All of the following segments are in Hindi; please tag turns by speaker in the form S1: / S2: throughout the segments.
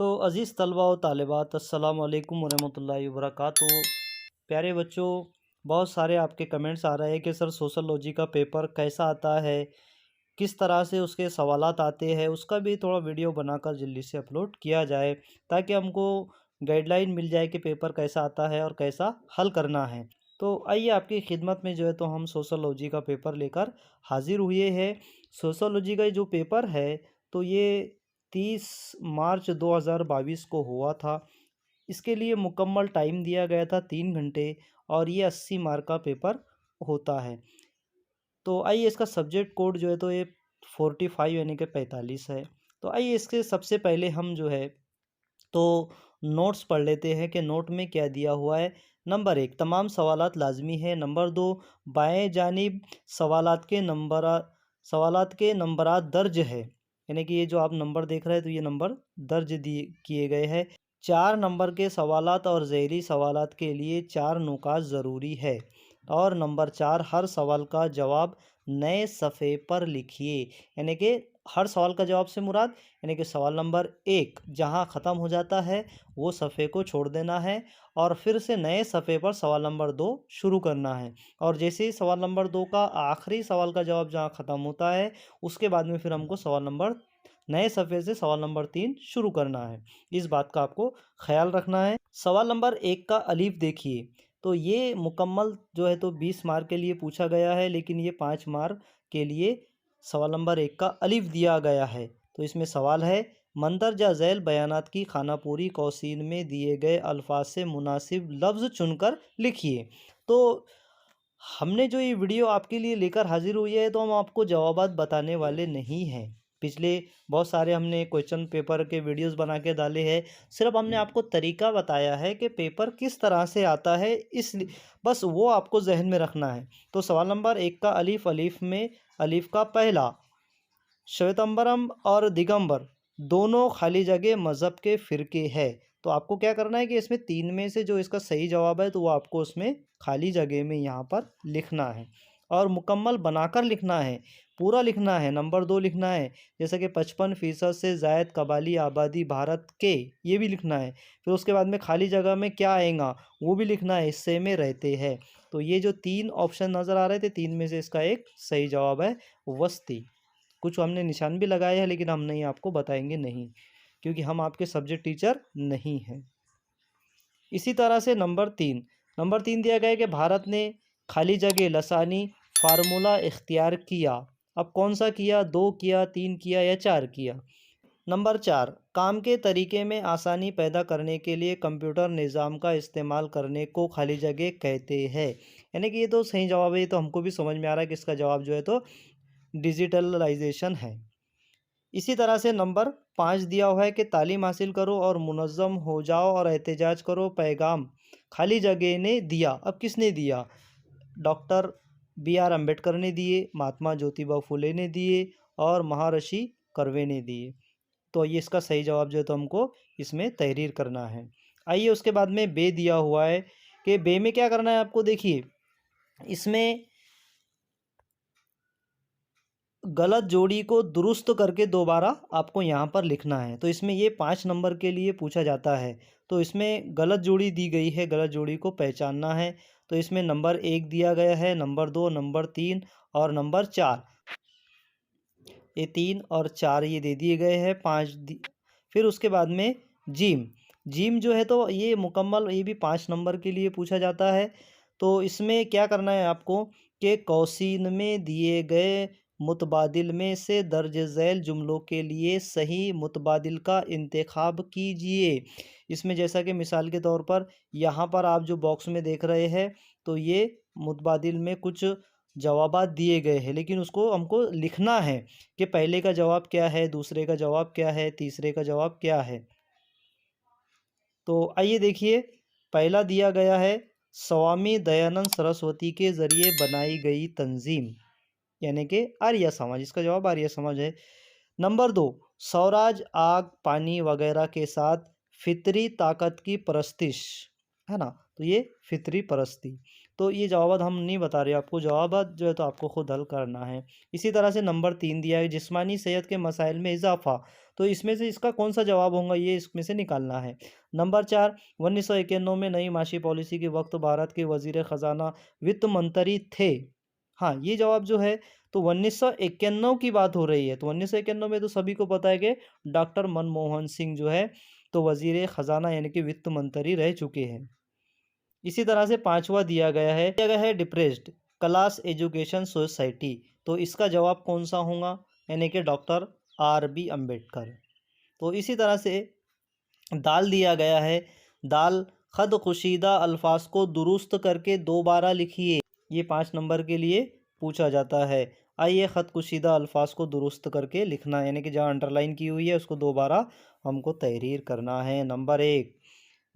S1: तो अज़ीज़ तलबा व तालिबात अस्सलाम वालेकुम वरहमतुल्लाहि वबरकातुहू। प्यारे बच्चों, बहुत सारे आपके कमेंट्स आ रहे हैं कि सर सोशलॉजी का पेपर कैसा आता है, किस तरह से उसके सवालात आते हैं, उसका भी थोड़ा वीडियो बनाकर जल्दी से अपलोड किया जाए ताकि हमको गाइडलाइन मिल जाए कि पेपर कैसा आता है और कैसा हल करना है। तो आइए आपकी खिदमत में जो है तो हम सोशलॉजी का पेपर लेकर हाजिर हुए हैं। सोशलॉजी का जो पेपर है तो ये 30 मार्च 2022 को हुआ था। इसके लिए मुकम्मल टाइम दिया गया था 3 घंटे और ये 80 मार्क का पेपर होता है। तो आइए इसका सब्जेक्ट कोड जो है तो ये 45 यानी कि 45 है। तो आइए इसके सबसे पहले हम जो है तो नोट्स पढ़ लेते हैं कि नोट में क्या दिया हुआ है। नंबर 1 तमाम सवालात लाजमी है। नंबर 2 बाएं जानिब सवालात के नंबरात दर्ज है, यानी कि ये जो आप नंबर देख रहे हैं तो ये नंबर दर्ज दिए किए गए हैं। 4 नंबर के सवालात और ज़ैली सवालात के लिए 4 नुकात ज़रूरी है। और नंबर 4 हर सवाल का जवाब नए सफ़े पर लिखिए, यानी कि हर सवाल का जवाब से मुराद यानी कि सवाल नंबर 1 जहां ख़त्म हो जाता है वो सफ़े को छोड़ देना है और फिर से नए सफ़े पर सवाल नंबर 2 शुरू करना है। और जैसे ही सवाल नंबर 2 का आखिरी सवाल का जवाब जहां ख़त्म होता है उसके बाद में फिर हमको नए सफ़े से सवाल नंबर 3 शुरू करना है। इस बात का आपको ख्याल रखना है। सवाल नंबर 1 का अलीफ देखिए, तो ये मुकम्मल जो है तो 20 मार्क के लिए पूछा गया है, लेकिन ये 5 मार्क के लिए सवाल नंबर 1 का अलीफ दिया गया है। तो इसमें सवाल है मंदरजा झैल बयानात की खानापूरी कौसीन में दिए गए अल्फाज से मुनासिब लफ्ज़ चुनकर लिखिए। तो हमने जो ये वीडियो आपके लिए लेकर हाजिर हुई है तो हम आपको जवाबात बताने वाले नहीं हैं। पिछले बहुत सारे हमने क्वेश्चन पेपर के वीडियोस बना के डाले हैं। सिर्फ हमने आपको तरीका बताया है कि पेपर किस तरह से आता है, इसलिए बस वो आपको जहन में रखना है। तो सवाल नंबर 1 का अलीफ, अलीफ में अलीफ का पहला श्वेतंबरम और दिगंबर दोनों खाली जगह मज़हब के फ़िरके है। तो आपको क्या करना है कि इसमें 3 में से जो इसका सही जवाब है तो वो आपको उसमें खाली जगह में यहाँ पर लिखना है और मुकम्मल बनाकर लिखना है, पूरा लिखना है। नंबर 2 लिखना है जैसे कि 55% से ज़ायद कबाली आबादी भारत के, ये भी लिखना है। फिर उसके बाद में खाली जगह में क्या आएगा वो भी लिखना है, हिस्से में रहते हैं। तो ये जो 3 ऑप्शन नज़र आ रहे थे 3 में से इसका एक सही जवाब है वस्ती। कुछ हमने निशान भी लगाए हैं लेकिन हम नहीं आपको बताएंगे नहीं, क्योंकि हम आपके सब्जेक्ट टीचर नहीं हैं। इसी तरह से नंबर 3 दिया गया है कि भारत ने खाली जगह लसानी फार्मूला इख्तियार किया। अब कौन सा किया, 2 किया, 3 किया या 4 किया। नंबर 4 काम के तरीके में आसानी पैदा करने के लिए कंप्यूटर निज़ाम का इस्तेमाल करने को खाली जगह कहते हैं। यानी कि ये तो सही जवाब है, ये तो हमको भी समझ में आ रहा है कि इसका जवाब जो है तो डिजिटलाइजेशन है। इसी तरह से नंबर 5 दिया हुआ है कि तालीम हासिल करो और मुनज़्ज़म हो जाओ और एहतजाज करो, पैगाम खाली जगह ने दिया। अब किसने दिया? Doctor B.R. अम्बेडकर ने दिए, महात्मा ज्योतिबा फुले ने दिए और महर्षि कर्वे ने दिए। तो ये इसका सही जवाब जो है तो हमको इसमें तहरीर करना है। आइए उसके बाद में बे दिया हुआ है कि बे में क्या करना है आपको। देखिए इसमें गलत जोड़ी को दुरुस्त करके दोबारा आपको यहाँ पर लिखना है। तो इसमें ये 5 नंबर के लिए पूछा जाता है। तो इसमें गलत जोड़ी दी गई है, गलत जोड़ी को पहचानना है। तो इसमें नंबर 1 दिया गया है, नंबर 2, नंबर 3 और नंबर 4। ये 3 और 4 ये दे दिए गए हैं। फिर उसके बाद में जीम, जीम जो है तो ये मुकम्मल, ये भी 5 नंबर के लिए पूछा जाता है। तो इसमें क्या करना है आपको कि कौसीन में दिए गए मुतबादिल में से दर्ज झैल जुमलों के लिए सही मुतबादिल का इंतखाब कीजिए। इसमें जैसा कि मिसाल के तौर पर यहाँ पर आप जो बॉक्स में देख रहे हैं तो ये मुतबादिल में कुछ जवाबात दिए गए हैं, लेकिन उसको हमको लिखना है कि पहले का जवाब क्या है, दूसरे का जवाब क्या है, तीसरे का जवाब क्या है। तो आइए देखिए, पहला दिया गया है स्वामी दयानंद सरस्वती के ज़रिए बनाई गई तंजीम, यानी कि आर्य समाज। इसका जवाब आर्य समाज है। नंबर 2 स्वराज आग पानी वगैरह के साथ फितरी ताकत की परस्तिश, है ना। तो ये फितरी परस्ती। तो ये जवाब हम नहीं बता रहे, आपको जवाब जो है तो आपको खुद हल करना है। इसी तरह से नंबर 3 दिया है जिस्मानी सेहत के मसाइल में इजाफा। तो इसमें से इसका कौन सा जवाब होगा, ये इसमें से निकालना है। नंबर 4, 1991 में नई माशी पॉलिसी के वक्त भारत के वजीर खजाना वित्त मंत्री थे। हाँ, ये जवाब जो है तो 1991 की बात हो रही है, तो 1991 में तो सभी को पता है कि डॉक्टर मनमोहन सिंह जो है तो वजीर खजाना यानी कि वित्त मंत्री रह चुके हैं। इसी तरह से पांचवा दिया गया है डिप्रेस्ड क्लास एजुकेशन सोसाइटी, तो इसका जवाब कौन सा होगा, यानी कि डॉक्टर R B अम्बेडकर। तो इसी तरह से दाल दिया गया है, दाल खद कुशीदा अल्फाज को दुरुस्त करके दोबारा लिखिए, ये 5 नंबर के लिए पूछा जाता है। आइए खत कुशीदा अल्फाज को दुरुस्त करके लिखना है, यानी कि जहाँ अंडरलाइन की हुई है उसको दोबारा हमको तहरीर करना है। नंबर 1,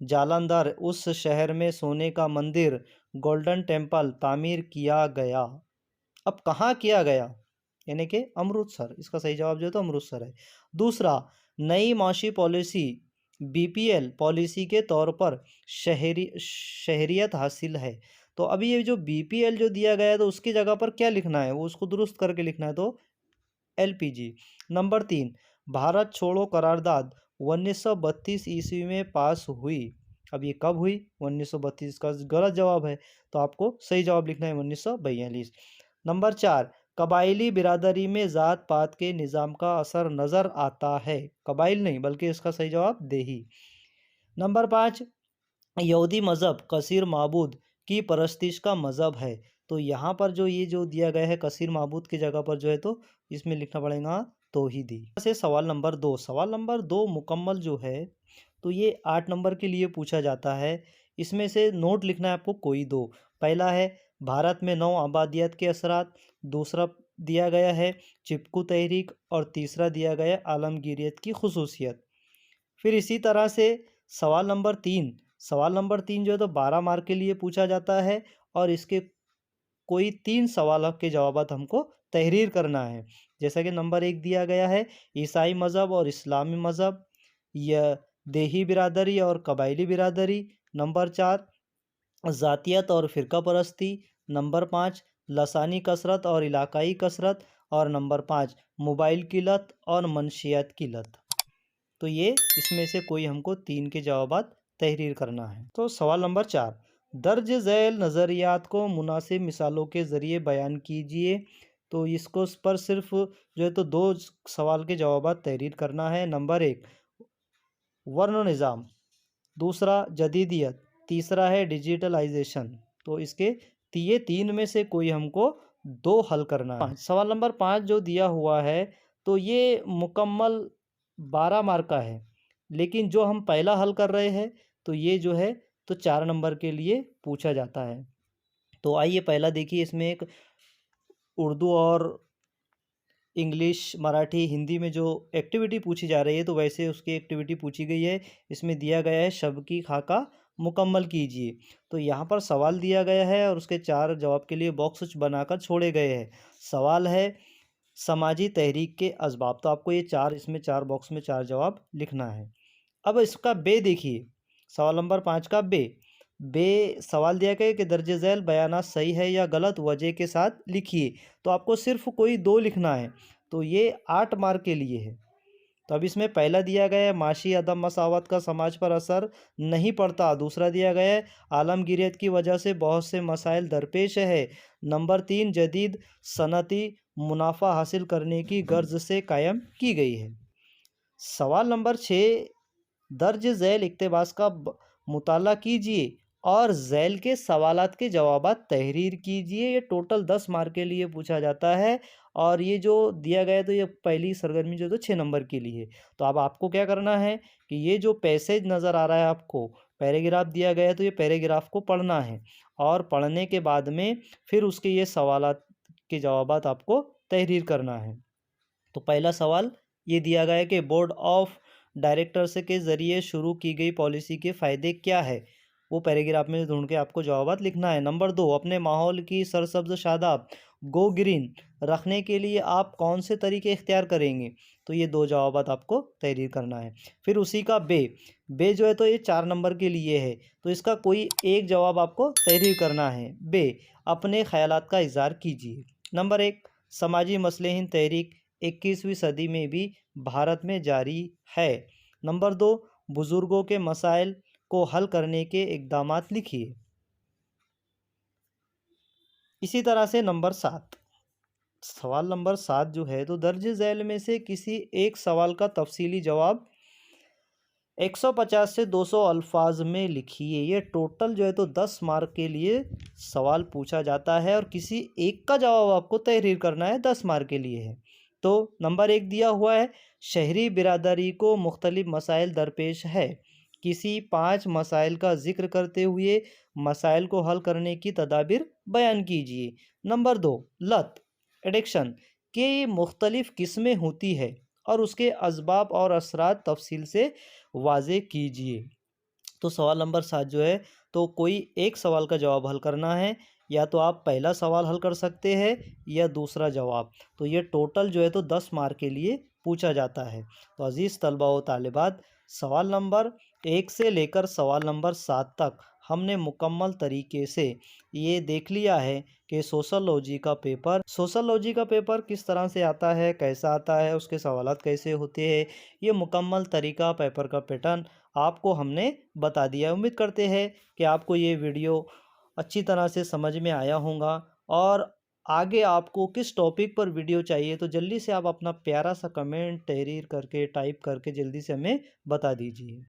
S1: जालंधर उस शहर में सोने का मंदिर गोल्डन टेम्पल तामीर किया गया। अब कहाँ किया गया, यानी कि अमृतसर, इसका सही जवाब जो है तो अमृतसर है। दूसरा, नई माशी पॉलिसी BPL पॉलिसी के तौर पर शहरियत हासिल है। तो अभी ये जो BPL जो दिया गया है तो उसकी जगह पर क्या लिखना है, वो उसको दुरुस्त करके लिखना है, तो LPG। नंबर 3, भारत छोड़ो करारदाद 1932 ईस्वी में पास हुई। अब ये कब हुई, 1932 का गलत जवाब है, तो आपको सही जवाब लिखना है 1942। नंबर 4, कबायली बिरादरी में ज़ात पात के निज़ाम का असर नज़र आता है। कबाइल नहीं बल्कि इसका सही जवाब देही। नंबर 5, यहूदी मज़हब कसीर माबूद की परस्तिश का मज़हब है। तो यहाँ पर जो ये जो दिया गया है कसीर माबूद की जगह पर जो है तो इसमें लिखना पड़ेगा तौहीदी। से सवाल नंबर 2, सवाल नंबर 2 मुकम्मल जो है तो ये 8 नंबर के लिए पूछा जाता है। इसमें से नोट लिखना है आपको कोई दो। पहला है भारत में नौ आबादियत के असरात, दूसरा दिया गया है चिपकू तहरीक और तीसरा दिया गया है आलमगीरियत की खुसूसियत। फिर इसी तरह से सवाल नंबर 3 जो है तो 12 मार्क के लिए पूछा जाता है और इसके कोई 3 सवाल के जवाब हमको तहरीर करना है। जैसा कि नंबर 1 दिया गया है ईसाई मज़हब और इस्लामी मज़हब, यह देही बिरादरी और कबायली बिरादरी। नंबर 4, ज़ातियत और फ़िरका परस्ती। नंबर 5, लसानी कसरत और इलाकाई कसरत। और नंबर 5, मोबाइल किल्लत और मनशियात किल्लत। तो ये इसमें से कोई हमको 3 के जवाबात तहरीर करना है। तो सवाल नंबर 4, दर्ज झैल नज़रियात को मुनासिब मिसालों के ज़रिए बयान कीजिए। तो इसको पर सिर्फ जो है तो 2 सवाल के जवाबात तहरीर करना है। नंबर 1, वर्ण निज़ाम, दूसरा जदीदियत, तीसरा है डिजिटलाइजेशन। तो इसके ये 3 में से कोई हमको 2 हल करना है। सवाल नंबर 5 जो दिया हुआ है तो ये मुकम्मल 12 मार्क का है, लेकिन जो हम पहला हल कर रहे हैं तो ये जो है तो 4 नंबर के लिए पूछा जाता है। तो आइए पहला देखिए, इसमें एक उर्दू और इंग्लिश मराठी हिंदी में जो एक्टिविटी पूछी जा रही है तो वैसे उसकी एक्टिविटी पूछी गई है। इसमें दिया गया है शब की खाका मुकम्मल कीजिए। तो यहाँ पर सवाल दिया गया है और उसके 4 जवाब के लिए बॉक्स बनाकर छोड़े गए हैं। सवाल है समाजी तहरीक के असबाब, तो आपको ये 4 इसमें 4 बॉक्स में 4 जवाब लिखना है। अब इसका बे देखिए, सवाल नंबर 5 का बे सवाल दिया गया है कि दर्ज झैल बयानात सही है या गलत, वजह के साथ लिखिए। तो आपको सिर्फ कोई 2 लिखना है, तो ये 8 मार्क के लिए है। तो अब इसमें पहला दिया गया है माशी अदम मसावत का समाज पर असर नहीं पड़ता। दूसरा दिया गया है आलमगीरियत की वजह से बहुत से मसाइल दरपेश है। नंबर 3, जदीद सनती मुनाफा हासिल करने की गर्ज से कायम की गई है। सवाल नंबर 6, दर्ज झैल इक्तबास का मुताला कीजिए और झैल के सवालात के जवाबात तहरीर कीजिए। ये टोटल 10 मार्क के लिए पूछा जाता है और ये जो दिया गया है तो ये पहली सरगर्मी जो है तो 6 नंबर के लिए। तो अब आपको क्या करना है कि ये जो पैसेज नज़र आ रहा है आपको, पैराग्राफ दिया गया है तो ये पैराग्राफ को पढ़ना है और पढ़ने के बाद में फिर उसके ये सवालात के जवाबात आपको तहरीर करना है। तो पहला सवाल ये दिया गया है कि बोर्ड ऑफ डायरेक्टर्स के ज़रिए शुरू की गई पॉलिसी के फ़ायदे क्या है, वो पैराग्राफ में ढूंढ के आपको जवाबात लिखना है। नंबर 2, अपने माहौल की सरसब्ज शादाब गो ग्रीन रखने के लिए आप कौन से तरीके इख्तियार करेंगे, तो ये 2 जवाबात आपको तहरीर करना है। फिर उसी का बे जो है तो ये 4 नंबर के लिए है, तो इसका कोई एक जवाब आपको तहरीर करना है। बे अपने ख्यालात का इज़हार कीजिए। नंबर 1, समाजी मसलेहीन तहरीक 21वीं सदी में भी भारत में जारी है। नंबर 2, बुजुर्गों के मसाइल को हल करने के इक़दामात लिखिए। इसी तरह से नंबर 7, सवाल नंबर 7 जो है तो दर्ज झैल में से किसी एक सवाल का तफसीली जवाब 150 से 200 अल्फाज में लिखिए। ये टोटल जो है तो 10 मार्क के लिए सवाल पूछा जाता है और किसी एक का जवाब आपको तहरीर करना है, 10 मार्क के लिए है। तो नंबर 1 दिया हुआ है, शहरी बिरादरी को मुख्तलिफ मसाइल दरपेश है। किसी 5 मसाइल का जिक्र करते हुए मसाइल को हल करने की तदाबीर बयान कीजिए। नंबर 2, लत एडिक्शन के मुख्तलिफ किस्में होती है और उसके असबाब और असरात तफसील से वाज़े कीजिए। तो सवाल नंबर 7 जो है तो कोई एक सवाल का जवाब हल करना है, या तो आप पहला सवाल हल कर सकते हैं या दूसरा जवाब। तो ये टोटल जो है तो 10 मार्क के लिए पूछा जाता है। तो अज़ीज़ तलबा व तालिबात, सवाल नंबर 1 से लेकर सवाल नंबर 7 तक हमने मुकम्मल तरीके से ये देख लिया है कि सोशलॉजी का पेपर किस तरह से आता है, कैसा आता है, उसके सवालात कैसे होते हैं। ये मुकम्मल तरीका, पेपर का पैटर्न आपको हमने बता दिया। उम्मीद करते हैं कि आपको ये वीडियो अच्छी तरह से समझ में आया होगा। और आगे आपको किस टॉपिक पर वीडियो चाहिए तो जल्दी से आप अपना प्यारा सा कमेंट तहरीर करके टाइप करके जल्दी से हमें बता दीजिए।